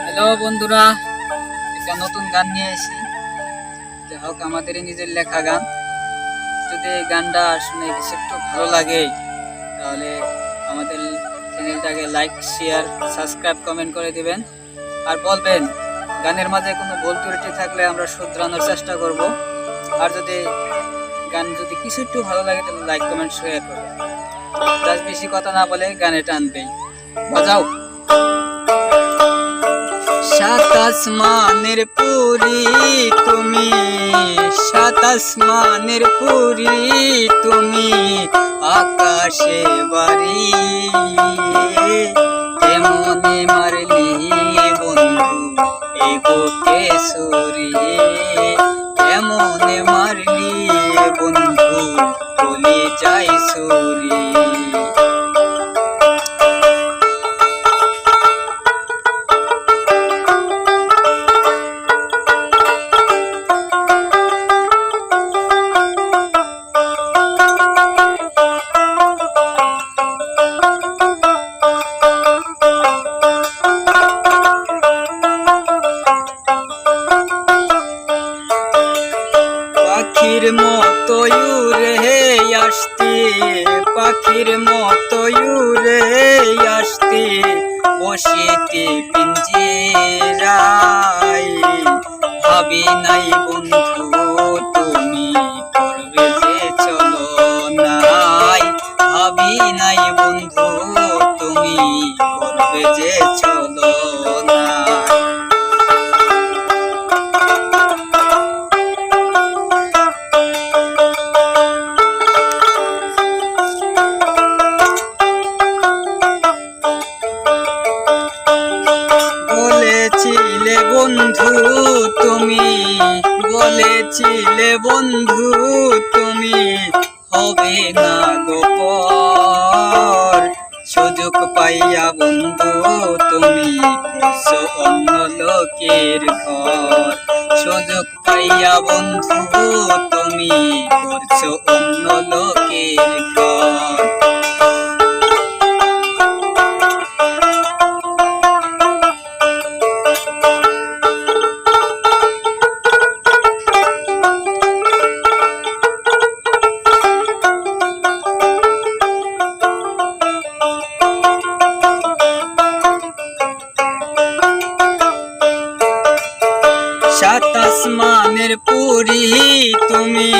Hello বন্ধুরা, একটা নতুন গান নিয়ে এসেছি। যাই হোক, আমাদেরই নিজের লেখা গান। যদি এই গানটা শুনে কিছু একটু ভালো লাগে তাহলে আমাদের চ্যানেলটাকে লাইক, শেয়ার, সাবস্ক্রাইব, কমেন্ট করে দিবেন। আর বলবেন গানের মাঝে কোনো ভুল ত্রুটি থাকলে আমরা শুধরানোর চেষ্টা করব। আর যদি গান কিছু একটু ভালো লাগে তাহলে লাইক, কমেন্ট, শেয়ার করবেন। জাস্ট বেশি কথা না বলে গানে টানবেই। বাজাও। সাত আসমানের পুরি তুমি, সাত আসমানের পুরি তুমি, আকাশে বাড়ি কেমনে মারলি বন্ধু এই বুকে ছুরি, কেমনে মারলি বন্ধু বলে যাই ছুরি। পাখির মতো উড়ে আসতে, পাখির মতো উড়ে আসতে, বসিতে পিঞ্জিরায় ভাবি নাই বন্ধু তুমি করবে যে চলো নাই, ভাবি নাই বন্ধু তুমি করবে যে চলো না। বলেছিলে বন্ধু তুমি, বলেছিলে বন্ধু তুমি হবে না গোপর, সুযোগ পাইয়া বন্ধু তুমি করছো অন্য লোকের ঘর, সুযোগ পাইয়া বন্ধু তুমি করছো অন্য লোকের ঘর। সাত আসমানের পুরি তুমি,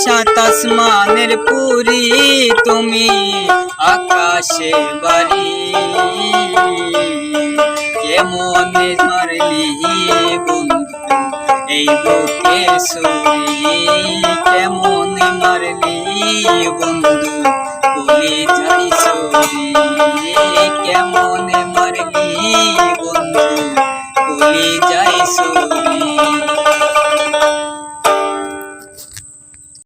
সাত আসমানের পুরি তুমি, আকাশে বাড়ি কেমনে মারলি বন্ধু এই বুকে ছুরি, কেমনে মারলি বন্ধু বলে যাই ছুরি, কেমনে মারলি বন্ধু বলে যাই ছুরি।